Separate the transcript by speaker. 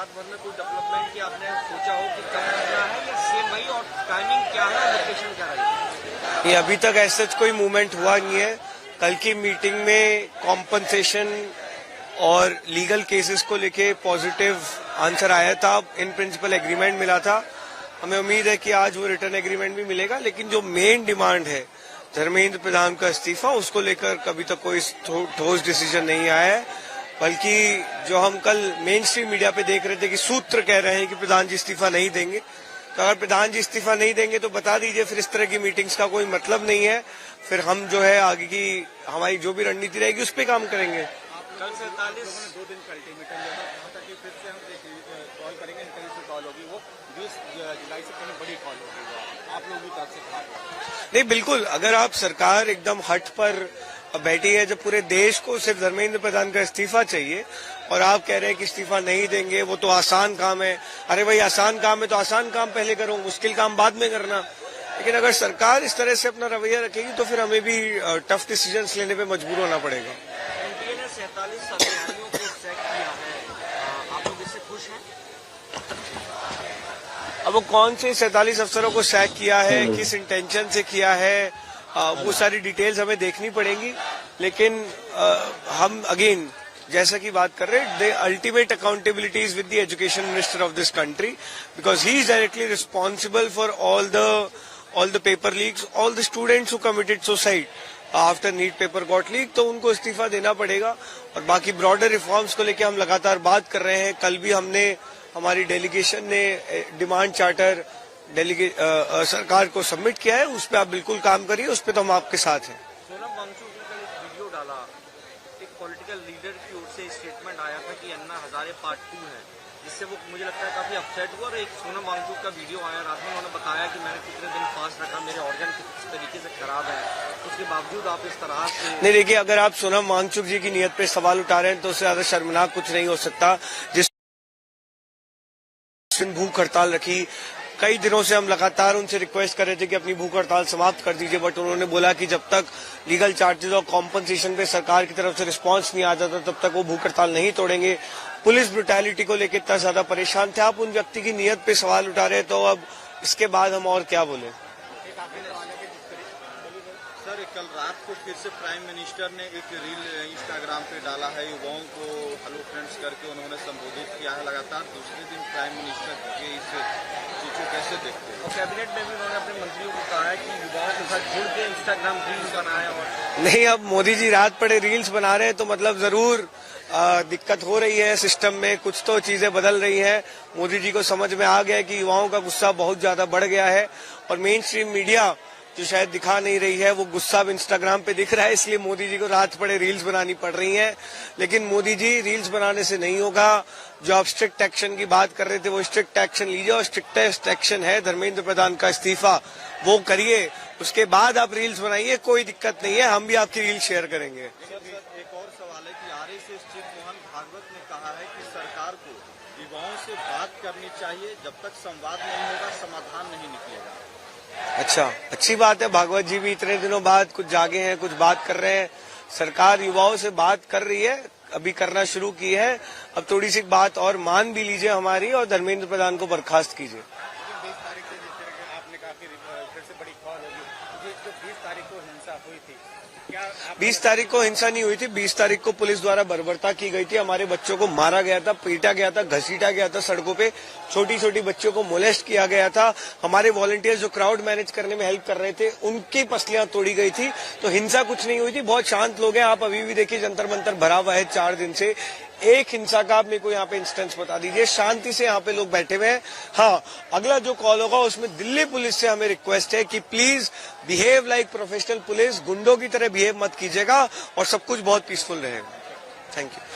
Speaker 1: रात भर में कोई डेवलपमेंट की आपने सोचा हो कि कब करना है या सेम वही, और टाइमिंग क्या है, लोकेशन क्या रहेगी?
Speaker 2: ये अभी तक ऐसा कोई मूवमेंट हुआ नहीं है। कल की मीटिंग में कॉम्पनसेशन और लीगल केसेस को लेके पॉजिटिव आंसर आया था, इन प्रिंसिपल एग्रीमेंट मिला था। हमें उम्मीद है कि आज वो रिटर्न एग्रीमेंट भी मिलेगा, लेकिन जो मेन डिमांड है धर्मेंद्र प्रधान का इस्तीफा, उसको लेकर कभी तक कोई ठोस डिसीजन नहीं आया है। बल्कि जो हम कल मेन स्ट्रीम मीडिया पे देख रहे थे कि सूत्र कह रहे हैं कि प्रधान जी इस्तीफा नहीं देंगे, तो अगर प्रधान जी इस्तीफा नहीं देंगे तो बता दीजिए, फिर इस तरह की मीटिंग्स का कोई मतलब नहीं है। फिर हम जो है आगे की हमारी जो भी रणनीति रहेगी उस पर काम करेंगे।
Speaker 1: कल 47
Speaker 3: 2 दिन का अल्टीमेटम दिया था, कहा था कि फिर से हम कॉल करेंगे, कहीं से कॉल होगी, वो 20 जुलाई से कहीं बड़ी कॉल होगी, आप लोग भी तरफ से कहा
Speaker 2: नहीं, बिल्कुल, अगर आप सरकार एकदम हट पर बैठी है, जब पूरे देश को सिर्फ धर्मेंद्र प्रधान का इस्तीफा चाहिए और आप कह रहे हैं कि इस्तीफा नहीं देंगे, वो तो आसान काम है। अरे भाई, आसान काम है तो आसान काम पहले करो, मुश्किल काम बाद में करना। लेकिन अगर सरकार इस तरह से अपना रवैया रखेगी तो फिर हमें भी टफ डिसीजंस लेने पे मजबूर होना पड़ेगा।
Speaker 1: एनटीए ने 47 अधिकारियों को सैक किया है, आप लोग इससे खुश हैं?
Speaker 2: अब वो कौन से 47 अफसरों को सैक किया है, किस इंटेंशन से किया है, वो सारी डिटेल्स हमें देखनी पड़ेंगी। लेकिन हम अगेन जैसा कि बात कर रहे हैं, the ultimate accountability is with the education minister of this country, because he is directly responsible for all the paper leaks, all the students who committed suicide after NEET paper got leak, तो उनको इस्तीफा देना पड़ेगा। और बाकी broader reforms को लेकर हम लगातार बात कर रहे हैं। कल भी हमारी डेलीगेशन ने डिमांड चार्टर सरकार को सबमिट किया है, उस पर आप बिल्कुल काम करिए, उस पर तो हम आपके साथ हैं।
Speaker 1: सोनम वांगचुक ने कल एक वीडियो डाला, एक पॉलिटिकल लीडर की ओर से स्टेटमेंट आया था कि अन्ना हजारे पार्ट 2 है, जिससे वो मुझे लगता है काफी अपसेट हुआ। और एक सोनम वांगचुक का वीडियो आया रात में, उन्होंने बताया कि मैंने कितने दिन फास्ट रखा, मेरे ऑर्गन किस तरीके से खराब है, उसके बावजूद आप इस तरह से
Speaker 2: नहीं। देखिए, अगर आप सोनम वांगचुक जी की नीयत पे सवाल उठा रहे हैं तो उससे ज्यादा शर्मनाक कुछ नहीं हो सकता। जिस भूख हड़ताल रखी, कई दिनों से हम लगातार उनसे रिक्वेस्ट कर रहे थे कि अपनी भूख हड़ताल समाप्त कर दीजिए, बट उन्होंने बोला कि जब तक लीगल चार्जेस और कॉम्पनसेशन पे सरकार की तरफ से रिस्पांस नहीं आता था तब तक वो भूख हड़ताल नहीं तोड़ेंगे। पुलिस ब्रुटैलिटी को लेकर इतना ज्यादा परेशान थे। आप उन व्यक्ति की नीयत पे सवाल उठा रहे, तो अब इसके बाद हम और क्या बोले।
Speaker 3: सर, कल रात को फिर से प्राइम मिनिस्टर ने एक रील इंस्टाग्राम पे डाला है, युवाओं को हेलो फ्रेंड्स करके उन्होंने संबोधित किया है। लगातार दूसरे दिन प्राइम मिनिस्टर के इस चीज को कैसे देखते हैं?
Speaker 1: और कैबिनेट में भी उन्होंने अपने मंत्रियों को कहा है कि युवाओं के साथ जुड़ के इंस्टाग्राम रील्स बनाए। और
Speaker 2: नहीं, अब मोदी जी रात पड़े रील्स बना रहे हैं तो मतलब जरूर दिक्कत हो रही है सिस्टम में, कुछ तो चीजें बदल रही हैं। मोदी जी को समझ में आ गया कि युवाओं का गुस्सा बहुत ज्यादा बढ़ गया है, और मेन स्ट्रीम मीडिया जो शायद दिखा नहीं रही है, वो गुस्सा अब इंस्टाग्राम पे दिख रहा है, इसलिए मोदी जी को रात पड़े रील्स बनानी पड़ रही हैं। लेकिन मोदी जी, रील्स बनाने से नहीं होगा। जो आप स्ट्रिक्ट एक्शन की बात कर रहे थे, वो स्ट्रिक्ट एक्शन लीजिए, और स्ट्रिक्टेस्ट एक्शन है धर्मेंद्र प्रधान का इस्तीफा, वो करिए। उसके बाद आप रील्स बनाइए, कोई दिक्कत नहीं है, हम भी आपकी रील शेयर करेंगे।
Speaker 3: एक और सवाल है कि आरएसएस चीफ मोहन भागवत ने कहा है कि सरकार को युवाओं से बात करनी चाहिए, जब तक संवाद नहीं होगा समाधान नहीं निकलेगा।
Speaker 2: अच्छा, अच्छी बात है। भागवत जी भी इतने दिनों बाद कुछ जागे हैं, कुछ बात कर रहे हैं। सरकार युवाओं से बात कर रही है, अभी करना शुरू की है। अब थोड़ी सी बात और मान भी लीजिए हमारी, और धर्मेंद्र प्रधान को बर्खास्त कीजिए।
Speaker 3: 20 तारीख से जिस तरह के आपने कहा कि फिर से बड़ी कॉल होगी, जो 20 तारीख को हिंसा हुई थी, क्या
Speaker 2: 20 तारीख को हिंसा नहीं हुई थी, 20 तारीख को पुलिस द्वारा बर्बरता की गई थी। हमारे बच्चों को मारा गया था, पीटा गया था, घसीटा गया था सड़कों पे, छोटी छोटी बच्चियों को मोलेस्ट किया गया था। हमारे वॉलंटियर्स जो क्राउड मैनेज करने में हेल्प कर रहे थे, उनकी पसलियां तोड़ी गई थी। तो हिंसा कुछ नहीं हुई थी, बहुत शांत लोग हैं। आप अभी भी देखिए, जंतर मंतर भरा हुआ है 4 दिन से। एक हिंसा का आप मेरे को यहाँ पे इंस्टेंस बता दीजिए। शांति से यहाँ पे लोग बैठे हुए हैं। हाँ, अगला जो कॉल होगा उसमें दिल्ली पुलिस से हमें रिक्वेस्ट है कि please behave like professional police, गुंडों की तरह बिहेव मत कीजिएगा, और सब कुछ बहुत पीसफुल रहेगा। Thank you.